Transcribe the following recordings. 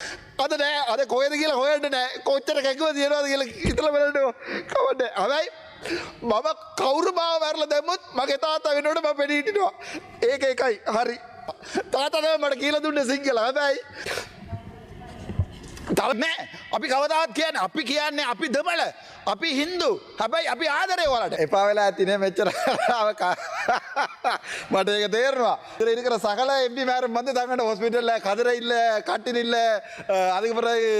අද නෑ අද කොහෙද කියලා හොයන්න නෑ කොච්චර කැකුව තියනවද කියලා හිතලා බලන්න කවන්නේ හැබැයි මම කවුරු මාව මැරලා දැම්මොත් මගේ තාත්තා වෙනකොට මම පෙනී හිටිනවා ඒක එකයි හරි තාත්තා තමයි මට කියලා දුන්නේ සිංහල හැබැයි තව නෑ අපි කවදාවත් කියන්නේ අපි දෙමළ අපි හින්දු හැබැයි අපි ආදරේ වලට එපා වෙලා ඇතිනේ මෙච්චර මට ඒක තේරෙනවා ඉතින් ඉතින් සකල එම්පි මාර මන්ද தங்கட ஹாஸ்பிடல்ல கதிரை இல்ல கட்டில் இல்ல அதுக்கு பிறகு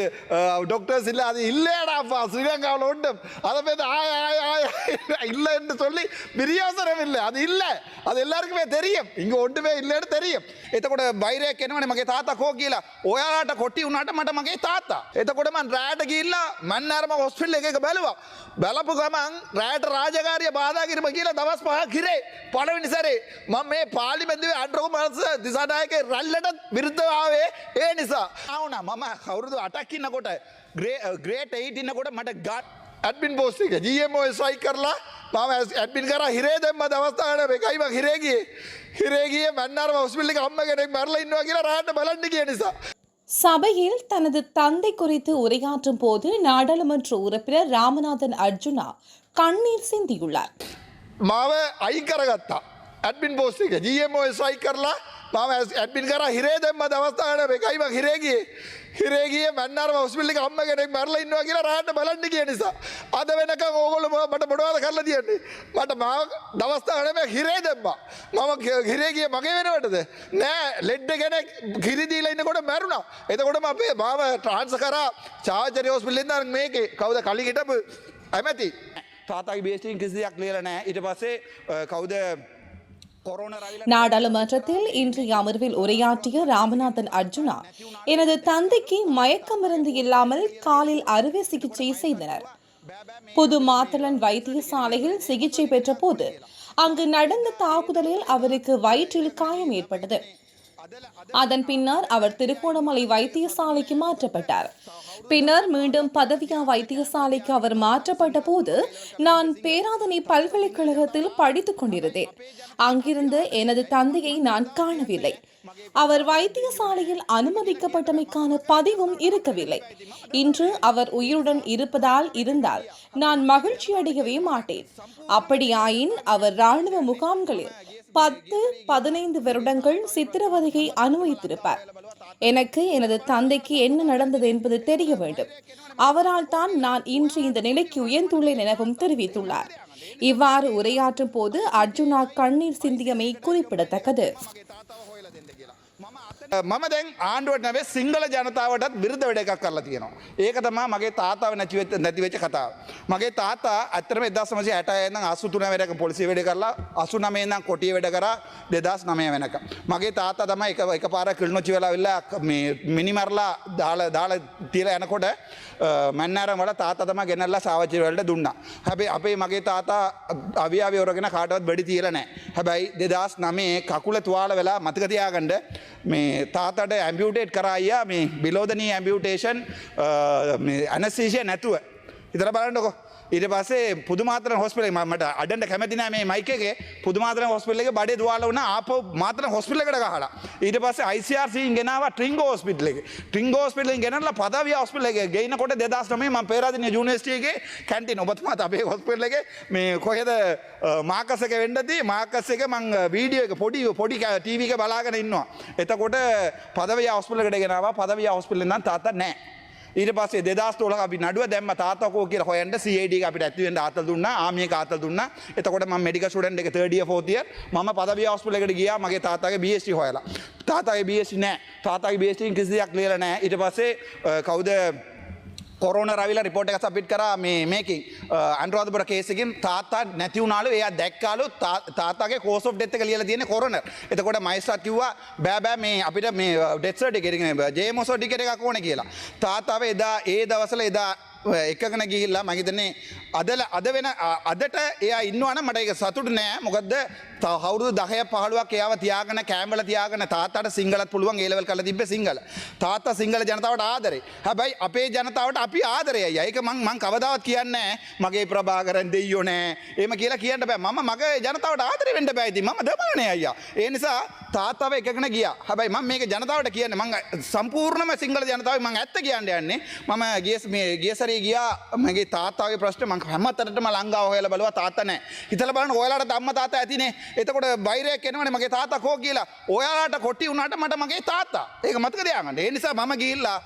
டாக்டர்ஸ் இல்ல அது இல்லடா ஸ்ரீலங்காவில் உண்டு அதை போய் ஆய் இல்லைன்னு சொல்லி பிரியோசனம் இல்லை அது இல்லை அது எல்லாருக்குமே தெரியும் இங்க ஒன்றுமே இல்லைன்னு தெரியும் එතකොට බයිරයක් එනවනේ මගේ තාත්තා කෝ කියලා ඔයාලට කොටි වුණාට මට මගේ තාත්තා එතකොට මම රැයට ගිහිල්ලා මම අරම හොස්පිටල් එකක බැලුවා බලපු ගමන් රැයට රාජකාරිය බාධා කිරීම කියලා දවස් 5ක් හිරේ පළවෙනි සැරේ මම මේ පාර්ලිමේන්තුවේ අඩරොකු මනස දිසානායකගේ රැල්ලට විරුද්ධව ආවේ ඒ නිසා ආවුණා මම අවුරුදු 8ක් ඉන්නකොට ග්‍රේඩ් 8 ඉන්නකොට මට ඇඩ්මින් පෝස්ට් එක GMO ස්ට්‍රයික් කරලා මම ඇඩ්මින් කරා හිරේ දැම්ම දවස් 10කට මේකයි මම හිරේ ගියේ මන්නාරම හොස්පිටල් එකේ අම්ම කෙනෙක් මැරලා ඉන්නවා කියලා රාහට බලන්න ගිය නිසා சபையில் தனது தந்தை குறித்து உரையாற்றும் போது நாடாளுமன்ற உறுப்பினர் ராமநாதன் அர்ஜுனா கண்ணீர் சிந்தியுள்ளார். මාව අයින් කරගත්තා ඇඩ්මින් පෝස්ට් එක GMO ස්ට්‍රයික් කරලා මම ඇඩ්මින් කරා හිරේ දැම්ම දවස් 10කට මේකයි මම හිරේ ගියේ මන්නාරම හොස්පිටල් එකේ අම්ම කෙනෙක් මැරලා ඉන්නවා කියලා රාහට බලන්න ගිය නිසා අද වෙනකන් ඕගොල්ලෝ මට මොනවද කරලා තියන්නේ මට මාව දවස් 10කට මේ හිරේ දැම්මා මම හිරේ ගියේ මගේ වෙනවටද නෑ ලෙඩ කෙනෙක් කිරි දීලා ඉන්නකොට මැරුණා එතකොට මාව ට්‍රාන්ස්ෆර් කරා චාර්ජරි හොස්පිටල් එකෙන් මේකේ කවුද කලින් හිටපු ඇමති තාතාගේ බේස්ටින් කිසි දෙයක් ලියලා නෑ ඊට පස්සේ කවුද நாடாளுமன்றத்தில் இன்றைய அமர்வில் உரையாற்றிய ராமநாதன் அர்ஜுனா எனது தந்தைக்கு மயக்க மருந்து இல்லாமல் காலில் அறுவை சிகிச்சை செய்தனர் புது மாத்தளன் வைத்தியசாலையில் சிகிச்சை பெற்ற போது அங்கு நடந்த தாக்குதலில் அவருக்கு வயிற்றில் காயம் ஏற்பட்டது அதன் பின்னர் அவர் திருகோணமலை வைத்தியசாலைக்கு மாற்றப்பட்டார் பின்னர் மீண்டும் பதவியா வைத்தியசாலைக்கு அவர் மாற்றப்பட்ட போது நான் பேராதனை பல்கலைக்கழகத்தில் படித்துக் கொண்டிருந்தேன் அங்கிருந்து எனது தந்தையை நான் காணவில்லை அவர் வைத்தியசாலையில் அனுமதிக்கப்பட்டமைக்கான பதிவும் இருக்கவில்லை இன்று அவர் உயிருடன் இருந்தால் நான் மகிழ்ச்சி அடையவே மாட்டேன் அப்படியாயின் அவர் இராணுவ முகாம்களில் 10-15 வருடங்கள் சித்திரவதையை அனுபவித்திருப்பார் எனக்கு எனது தந்தைக்கு என்ன நடந்தது என்பது தெரிய வேண்டும் அவரால் தான் நான் இன்று இந்த நிலைக்கு உயர்ந்துள்ளேன் எனவும் தெரிவித்துள்ளார் இவ்வாறு உரையாற்றும் போது அர்ஜுனா கண்ணீர் சிந்தியமை குறிப்பிடத்தக்கது මම දැන් ආණ්ඩුවට නැවේ සිංහල ජනතාවටත් විරුද්ධ වැඩ එකක් කරලා තියෙනවා. ඒක තමයි මගේ තාත්තාව නැති වෙච්ච කතාව. මගේ තාත්තා ඇත්තටම 1966 ඉඳන් 83 වෙනකම් පොලිසිය වැඩ කරලා 89 ඉඳන් කොටිය වැඩ කරා 2009 වෙනකම්. මගේ තාත්තා තමයි එකපාරක් කිල්නොච්චි වෙලා ආවිල්ලා මේ මිනිමරලා දාලා තියලා යනකොට මන්නාරම් වල තාත්තා තමයි ගෙනල්ලා සාවචි වලට දුන්නා. හැබැයි අපේ මගේ තාත්තා අවියාවේ වරගෙන කාටවත් බඩි තියලා නැහැ. හැබැයි 2009 කකුල තුවාල වෙලා මතක තියාගන්න මේ තාතට ඇම්බියුටේට් කරායියා මේ බිලෝදනී ඇම්බියුටේෂන් ඇනස්තීසියා නැතුව ඉතල බලන්නකො ඊට පස්සේ පුදුමාතර හොස්පිටල් එකේ මට අඩන්න කැමති නෑ මේ මයික් එකේ පුදුමාතර හොස්පිටල් එකේ බඩේ තුවාල වුණා ආපහු මාතර හොස්පිටල් එකට ගහලා ඊට පස්සේ ICRC න් ගෙනාවා ට්‍රින්ගෝ හොස්පිටල් එකේ ට්‍රින්ගෝ හොස්පිටල් එකෙන් ගෙනල්ලා පදවිය හොස්පිටල් එකේ ගෙයිනකොට 2009 මම පේරාදෙණිය යුනිවර්සිටි එකේ කැන්ටින් ඔබතුමාත් අපේ හොස්පිටල් එකේ මේ කොහෙද මාකස් එක වෙන්නදී මාකස් එක මම වීඩියෝ එක පොඩි ටීවී එක බලාගෙන ඉන්නවා එතකොට පදවිය හොස්පිටල් එකට ගෙනාවා පදවිය හොස්පිටල් එකෙන් නම් තාත්තා නෑ ඊට පස්සේ 2012 අපි නඩුව දැම්ම තාත්තා කෝ කියලා හොයන්න CID එක අපිට ඇති වෙන්න ආතල් දුන්නා ආමි එක ආතල් දුන්නා එතකොට මම මෙඩිකල් ස්ටුඩන්ට් එක 3rd year 4th year මම පදවිය හොස්පිටල් එකට ගියා මගේ තාත්තාගේ BSc හොයලා තාත්තාගේ BSc නෑ තාත්තාගේ BSc කිසි දෙයක් ලියලා නෑ ඊට පස්සේ කවුද කොරෝනා රවිලා රිපෝට් එක සබ්මිට් කරා මේකෙන් අනුරාධපුර කේස් එකෙන් තාත්තා නැති වුණාලු එයා දැක්කාලු තාත්තාගේ කෝස් ඔෆ් ඩෙත් එක ලියලා තියෙන්නේ කොරෝනර්. එතකොට මයිස්ට්‍රාට් කිව්වා බෑ මේ අපිට මේ ඩෙත් සර්ටිෆිකේට් එක JMO සර්ටිෆිකේට් එකක් ඕනේ කියලා. තාත්තාව එදා ඒ දවස්වල එකගෙන ගිහිල්ලා මම හිතන්නේ අදට එයා ඉන්නවනම් මට ඒක සතුටු නෑ. මොකද අවුරුදු 10 15ක් එයාව තියාගෙන කැම්බල තියාගෙන තාත්තාට සිංහලත් පුළුවන් ඒ ලෙවල් කරලා තිබ්බේ සිංහල. තාත්තා සිංහල ජනතාවට ආදරේ. හැබැයි අපේ ජනතාවට අපි ආදරේ අයියා. ඒක මං කවදාවත් කියන්නේ නෑ මගේ ප්‍රභාකරන් දෙයියෝ නෑ. එහෙම කියලා කියන්න බෑ. මම මගේ ජනතාවට ආදරේ වෙන්න බෑ. ඉතින් මම දමන්නේ අයියා. ඒ නිසා තාත්තාව එකගෙන ගියා. හැබැයි මම මේක ජනතාවට කියන්නේ මං සම්පූර්ණම සිංහල ජනතාවයි මං ඇත්ත කියන්න යන්නේ. මම ගිය සැරේ ගියා මගේ තාත්තාගේ ප්‍රශ්න මං හැමතැනටම ලංගාව හොයලා බලුවා තාත්තා නෑ. හිතලා බලන්න ඔයාලට අම්මා තාත්තා ඇතිනේ. එතකොට බයිරයක් එනවනේ මගේ තාත්තා කෝ කියලා. ඔයාලට කොටි වුණාට මට මගේ තාත්තා. ඒක මතක තියාගන්න. ඒ නිසා මම ගිහිල්ලා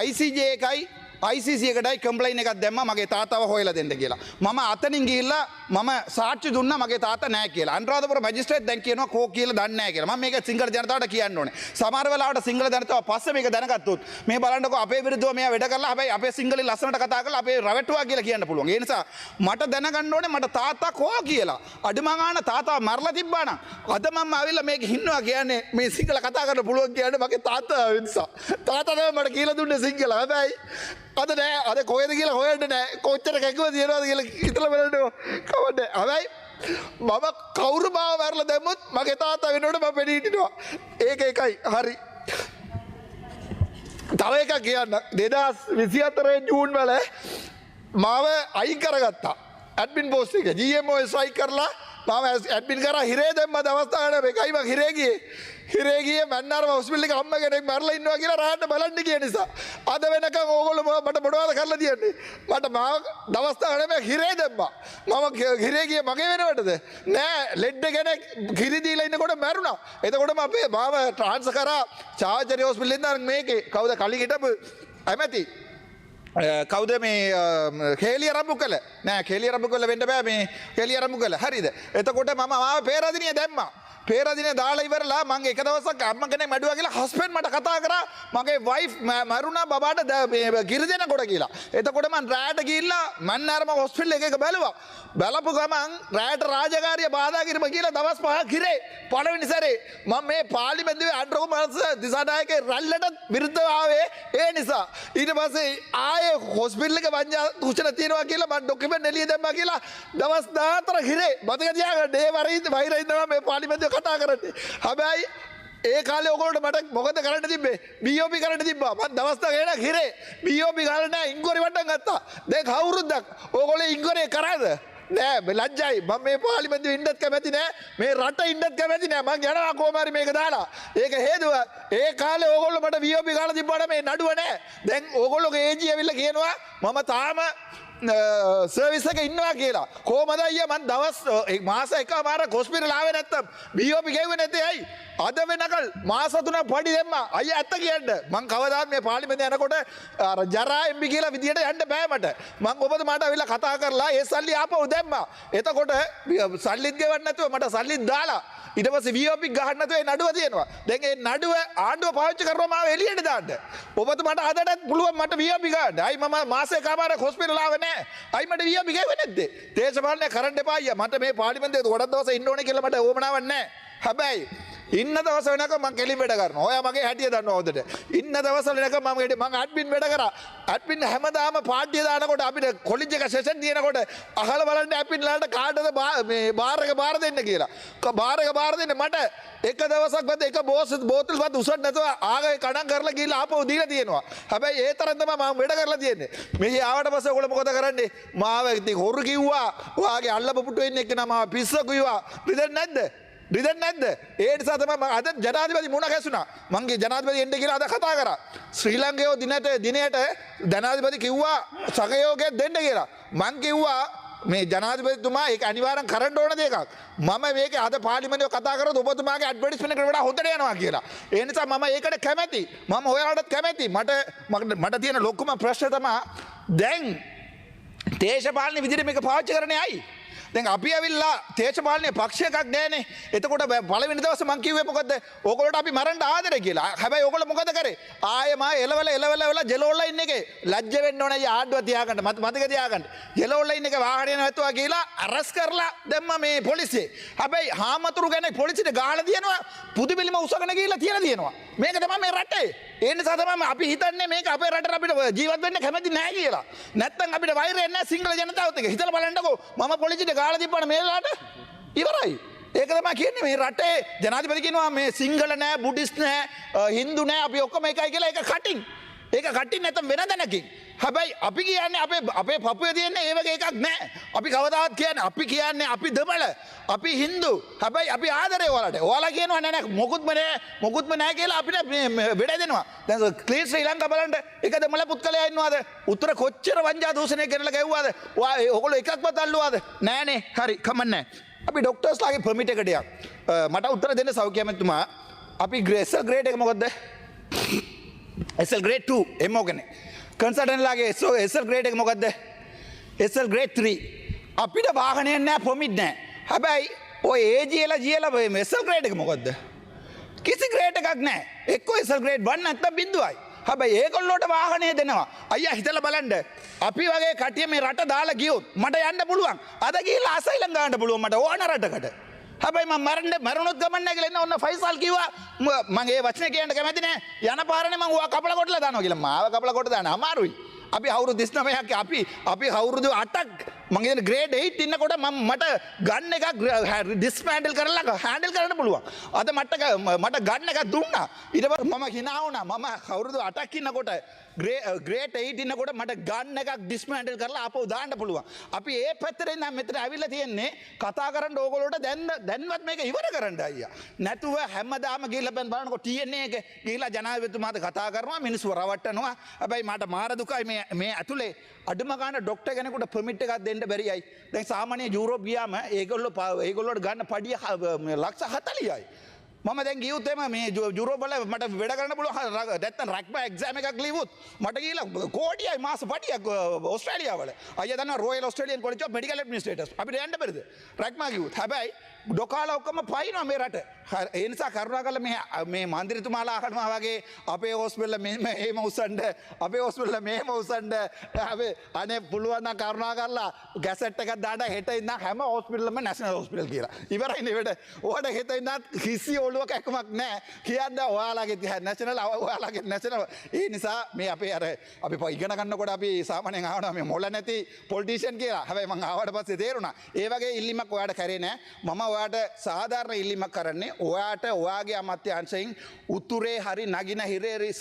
ICJ එකයි ICC එකටයි කම්ප්ලයින් එකක් දැම්මා මගේ තාත්තව හොයලා දෙන්න කියලා. මම අතනින් ගිහිල්ලා මම සාක්ෂි දුන්නා මගේ තාත්තා නැහැ කියලා. අනුරාධපුර මැජිස්ට්‍රේට් දැන් කියනවා කෝ කියලා දන්නේ නැහැ කියලා. මම මේක සිංහල ජනතාවට කියන්න ඕනේ. සමහර වෙලාවට සිංහල ජනතාව පස්සේ මේක දැනගත්තොත් මේ බලන්නකෝ අපේ විරුද්ධව මෙයා වැඩ කරලා හැබැයි අපේ සිංහලෙන් ලස්සනට කතා කරලා අපේ රවට්ටුවා කියලා කියන්න පුළුවන්. ඒ නිසා මට දැනගන්න ඕනේ මට තාත්තා කෝ කියලා. අඩුම ගාන තාත්තා මරලා තිබ්බා නම් අද මම ආවිල්ලා මේක හින්නවා කියන්නේ මේ සිංහල කතා කරන්න පුළුවන් කියන්නේ මගේ තාත්තා නිසා. තාත්තා තමයි මට කියලා දුන්නේ සිංහල. හැබැයි අද නෑ අද කොහෙද කියලා හොයන්න නෑ කොච්චර කැකුව තියනවද කියලා හිතලා බලන්නකෝ කවන්නේ හැබැයි මම කවුරු මාව මරලා දැම්මොත් මගේ තාත්තා වෙනකොට මම පෙනී හිටිනවා ඒක එකයි හරි තව එකක් කියන්න 2024 ජූන් වල මාව අයින් කරගත්තා ඇඩ්මින් පෝස්ට් එක GMO ස්ට්‍රයික් කරලා මම ඇඩ්මින් කරා හිරේ දැම්ම දවස් 10කට එකයි මම හිරේ ගියේ මන්නාරම හොස්පිටල් එකේ අම්ම කෙනෙක් මැරලා ඉන්නවා කියලා රාහට බලන්න ගිය නිසා අද වෙනකන් ඕගොල්ලෝ මට මොනවද කරලා තියන්නේ මට මාව දවස් 10කට මම හිරේ දැම්මා මම හිරේ ගියේ මගේ වෙනවටද නෑ ලෙඩ කෙනෙක් කිරි දීලා ඉන්නකොට මැරුණා එතකොටම අපේ මාව ට්‍රාන්ස්ෆර් කරා චාවචරි හොස්පිටල් එකෙන් මේකේ කවුද කලින් හිටපු ඇමති කවුද මේ කේලිය රම්බු කළ නෑ කේලිය රම්බු කළ වෙන්න බෑ මේ කේලිය රම්බු කළ හරිද එතකොට මම මාව පේරාදිනිය දැම්මා පේරාදිනිය දාලා ඉවරලා මං එක දවසක් අම්ම කෙනෙක් මැඩුවා කියලා හස්බන්ඩ් මට කතා කරා මගේ වයිෆ් මරුණා බබාට කිරි දෙනකොට කියලා එතකොට මං රැයට ගිහිල්ලා මන්නාරම හොස්පිටල් එකක බැලුවා බලපු ගමන් රැයට රාජකාරිය බාධා කිරීම කියලා දවස් 5ක් හිරේ පළවෙනි සැරේ මම මේ පාර්ලිමේන්තුවේ අඩරෝ මාස දිසානායකගේ රැල්ලට විරුද්ධව ආවේ ඒ නිසා ඊට පස්සේ ආයේ හොස්පිටල් එක වංජා දූෂණ තියෙනවා කියලා මම ඩොකියුමන්ට් එළිය දැම්මා කියලා දවස් 14 හිරේ මතක තියාගන්න ඒ වයිරයි තමයි මේ පාර්ලිමේන්තුවේ කතා කරන්නේ හැබැයි ඒ කාලේ ඔයගොල්ලෝ මට මොකද කරන්න තිබ්බේ BOP කරන්න තිබ්බා මම දවස් 10ක් හිරේ BOP ගාලා නෑ ඉංගොරි වට්ටම් ගත්තා දැන් අවුරුද්දක් ඔයගොල්ලෝ ඉංගොරේ කරාද නෑ ලැජ්ජයි මම මේ පාර්ලිමේන්තුවේ ඉන්නත් කැමති නෑ මේ රට ඉන්නත් කැමති නෑ මං යනවා කොහොම හරි මේක දාලා ඒක හේතුව ඒ කාලේ ඕගොල්ලෝ මට VOP ගාලා තිබ්බාට මේ නඩුව නෑ දැන් ඕගොල්ලෝගේ AG ඇවිල්ලා කියනවා මම තාම සර්විස් එක ඉන්නවා කියලා කොහමද අයියා මං දවස් මාස එකමාරක් හොස්පිටල් ආවේ නැත්තම් BOP ගෙව්වේ නැතේ ඇයි අද වෙනකල් මාස 3ක් පඩි දැම්මා අයියා ඇත්ත කියන්න මං කවදාත් මේ පාර්ලිමේන්තුවේ යනකොට අර ජරා MB කියලා විදියට යන්න බෑ මට මං ඔබතුමාට අවිල්ලා කතා කරලා ඒ සල්ලි ආපහු දැම්මා එතකොට සල්ලිත් ගෙවන්න නැතුව මට සල්ලිත් දාලා ඊට පස්සේ VOP ගහන්න නැතුව ඒ නඩුව තියෙනවා දැන් ඒ නඩුව ආණ්ඩුව පාවිච්චි කරනවා මාව එළියට දාන්න ඔබතුමාට අදටත් පුළුවන් මට VOP ගන්න අයි මම මාසෙකමාරක් හොස්පිටල් ආවේ නෑ අයි මට VOP ගෙවුවේ නැද්ද දේශපාලනය කරන්න එපා අයියා මට මේ පාර්ලිමේන්තුවේ ගොඩක් දවස් ඉන්න ඕනේ කියලා මට ඕමනාවක් නෑ හැබැයි ඉන්න දවස වෙනකම් මම කෙලින් වැඩ කරනවා. ඔයා මගේ හැටිය දන්නවා හොඳට. ඉන්න දවස් වල වෙනකම් මම ඇඩ්මින් වැඩ කරා. ඇඩ්මින් හැමදාම පාර්ටිය දානකොට අපිට කොලෙජ් එක සෙෂන් තියෙනකොට අහලා බලන්න ඇඩ්මින් ලාට කාටද මේ බාර් එක බාර දෙන්න කියලා. බාර් එක බාර දෙන්න මට එක දවසක්වත් එක බෝතල්වත් උසට නැතුව ආගේ කඩම් කරලා ගිහලා ආපහු දීලා තියෙනවා. හැබැයි ඒ තරම් තමයි මම වැඩ කරලා තියෙන්නේ. මෙහි ආවට පස්සේ ඔයගොල්ලෝ මොකද කරන්නේ? මාව ඉතින් හොරු කිව්වා. ඔයාගේ අල්ලපු පුටුවේ ඉන්න එක්කෙනා මාව පිස්ස කිව්වා. රිදෙන්නේ නැද්ද? රිදෙන්නේ නැද්ද? ඒ නිසා තමයි මම අද ජනාධිපති මුණ ගැසුණා. මංගේ ජනාධිපති එන්න කියලා අද කතා කරා. ශ්‍රී ලංකාවේ දිනයට ජනාධිපති කිව්වා සහයෝගය දෙන්න කියලා. මං කිව්වා මේ ජනාධිපතිතුමා ඒක අනිවාර්යෙන් කරන්න ඕන දෙයක්. මම මේක අද පාර්ලිමේන්තුවේ කතා කරොත් ඔබතුමාගේ ඇඩ්වර්ටයිස්මන්ට් එකට වඩා හොඳට යනවා කියලා. ඒ නිසා මම ඒකට කැමැති. මම ඔයාලටත් කැමැති. මට තියෙන ලොකුම ප්‍රශ්න තමයි දැන් දේශපාලන විදිහට මේක පාවිච්චි කරන්නේ ඇයි? දැන් අපි ඇවිල්ලා දේශපාලනයේ පක්ෂයක් නෑනේ. එතකොට පළවෙනි දවසේ මං කිව්වේ මොකද්ද? ඕගොල්ලෝට අපි මරන්න ආදරේ කියලා. හැබැයි ඕගොල්ලෝ මොකද කරේ? ආයෙ මා එලවල ජෙලෝල්ලා ඉන්න එකේ ලැජ්ජ වෙන්න ඕනේ ආඩුව තියාගන්න. මතක තියාගන්න. ජෙලෝල්ලා ඉන්න එක වාහනේ නැතුවා කියලා අරස් කරලා දැම්මා මේ පොලිසිය. හැබැයි හාමතුරු ගැන පොලිසියට ගහලා දිනනවා. පුදුබිලිම උසගෙන ගිහිල්ලා තියලා තියෙනවා. මේක තමයි මේ රටේ. ඒ නිසා තමයි අපි හිතන්නේ මේක අපේ රටට අපිට ජීවත් වෙන්න කැමති නැහැ කියලා. නැත්තම් අපිට වෛරයක් නැහැ සිංහල ජනතාවත් එක්ක. හිතලා බලන්නකෝ මම පොලිසියට ගාලා තිබ්බම මේ වෙලාවට ඉවරයි. ඒක තමයි කියන්නේ මේ රටේ ජනාධිපති කියනවා මේ සිංහල නැහැ, බුද්දිස්ට් නැහැ, හින්දු නැහැ අපි ඔක්කොම එකයි කියලා ඒක කටින්. ඒක කටින් නැත්තම් වෙන දැනකින්. හැබැයි අපි කියන්නේ අපේ පපුවේ තියෙන ඒ වගේ එකක් නැහැ. අපි කවදාවත් කියන්නේ අපි දෙමළ, අපි හින්දු. හැබැයි අපි ආදරේ ඔයාලට. ඔයාලා කියනවා නෑ නෑ මොකුත්ම නෑ කියලා අපිට වෙඩ දෙනවා. දැන් ක්ලීන් ශ්‍රී ලංකා බලන්න එක දෙමළ පුත්කලයා ඉන්නවද? උත්තර කොච්චර වංජා දූෂණය කරලා ගැව්වාද? ඔයගොල්ලෝ එකක්වත් අල්ලුවාද? නෑනේ. හරි කමන්නේ. අපි ડોක්ටර්ස්ලාගේ පර්මිට් එකට යක්. මට උත්තර දෙන්න සෞඛ්‍ය ඇමතුමා. අපි SL ග්‍රේඩ් එක මොකද්ද? SL grade 2 එමෝගනේ. කන්සල්ටන්ට්ලාගේ SL grade එක මොකද්ද? SL grade 3. අපිට වාහනයක් නැහැ, පොමිට් නැහැ. හැබැයි ඔය AGලා Gලා SL grade එක මොකද්ද? කිසි grade එකක් නැහැ. එක්කෝ SL grade 1 නැත්නම් බිඳුවයි. හැබැයි ඒගොල්ලෝට වාහනය දෙනවා. අයියා හිතලා බලන්න. අපි වගේ කට්ටිය මේ රට දාලා ගියොත් මට යන්න පුළුවන්. අද ගිහිල්ලා අසයිලම් ගන්න පුළුවන් මට ඕන රටකට. හැබැයි මම මරණොත් ගමන් නැහැ කියලා එන්න ඔන්න ෆයිසල් කිව්වා මම ඒ වචනේ කියන්න කැමති නැහැ යන පාරනේ මම ඔයා කපලා කොටලා දානවා කියලා මාව කපලා කොට දාන්න අමාරුයි අපි අවුරුදු 39ක් අපි අවුරුදු 8ක් මම කියන ග්‍රේඩ් 8 ඉන්නකොට මට ගන්න එකක් ඩිස්මැන්ටල් කරලා හෑන්ඩල් කරන්න පුළුවන් අද මට ගන්න එකක් දුන්නා ඊට පස්සේ මම hina වුණා මම අවුරුදු 8ක් ඉන්නකොට ග්‍රේඩ් 8 ඉන්නකොට මට ගන්න එකක් ඩිස්මැන්ටල් කරලා ආපහු දාන්න පුළුවන් අපි ඒ පැත්තෙන් නම් මෙතන ඇවිල්ලා තියෙන්නේ කතා කරන්න ඕගොල්ලෝට දැන්වත් මේක ඉවර කරන්න අයියා නැතුව හැමදාම ගිහිල්ලා බලනකො TNA එක ගිහිල්ලා ජනාධිපතිතුමාට කතා කරනවා මිනිස්සු රවට්ටනවා හැබැයි මට මාර දුකයි මේ ඇතුලේ අඩුම ගන්න ඩොක්ටර් කෙනෙකුට පර්මිට් එකක් දෙන්න බැරියයි දැන් සාමාන්‍ය යුරෝප් ගියාම ඒගොල්ලෝට ගන්න පඩිය ලක්ෂ 40යි මම දැන් ගියොත් එම මේ යුරෝප් වල මට වැඩ කරන්න පුළුවන් නැත්තම් රැක්බා එක්සෑම් එකක් ලියවුවොත් මට ගිහලා කෝටියයි මාස පඩියක් ඕස්ට්‍රේලියාව වල අයියා දන්නවා royal Australian college of medical administrators අපිට යන්න බැරිද රැක්මා ගියොත් හැබැයි ඩොකාලා ඔක්කොම පයින්නවා මේ රට ඒ නිසා කරුණාකරලා මේ මන්ත්‍රීතුමාලා අහනවා වගේ අපේ හොස්පිටල් මෙහෙම උස්සන්න අපේ හොස්පිටල් මෙහෙම උස්සන්න අපි අනේ පුළුවන් නම් කරුණාකරලා ගැසට් එකක් දාන්න හෙට ඉඳන් හැම හොස්පිටලෙම නැෂනල් හොස්පිටල් කියලා ඉවරයි නෙවෙද ඔයාලට හෙට ඉඳන් කිසි ඔළුවක එකමක් නැහැ කියන්න ඔයාලගේ නැෂනල් ඒ නිසා මේ අපේ අර අපි ඉගෙන ගන්නකොට අපි සාමාන්‍යයෙන් ආවනවා මේ මොළ නැති පොලිටිෂියන් කියලා හැබැයි මම ආවට පස්සේ තේරුණා ඒ වගේ ඉල්ලීමක් ඔයාලට කරේ නැහැ මම ඔයාට සාධාරණ ඉල්ලීමක් කරන්නේ ඔයාට ඔයාගේ අමාත්‍යාංශයෙන් උතුරේ හරි නගින හිරේ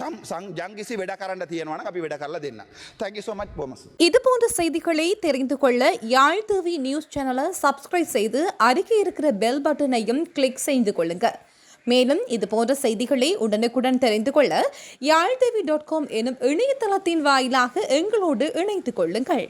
ජංගිසි වැඩ කරන්න තියෙනවා නම් අපි වැඩ කරලා දෙන්න. Thank you so much Bomas. இது போன்ற செய்திகளை தெரிந்து கொள்ள யாழ் டிவி நியூஸ் சேனலை சப்ஸ்கிரைப் செய்து அருகே இருக்கிற பெல் பட்டனையும் கிளிக் செய்து கொள்ளுங்க. மேலும் இது போன்ற செய்திகளை உடனுக்குடன் தெரிந்து கொள்ள யாழ்தேவி.com எனும் இணையதளத்தின் வாயிலாக எங்களோடு இணைந்து கொள்ளுங்கள்.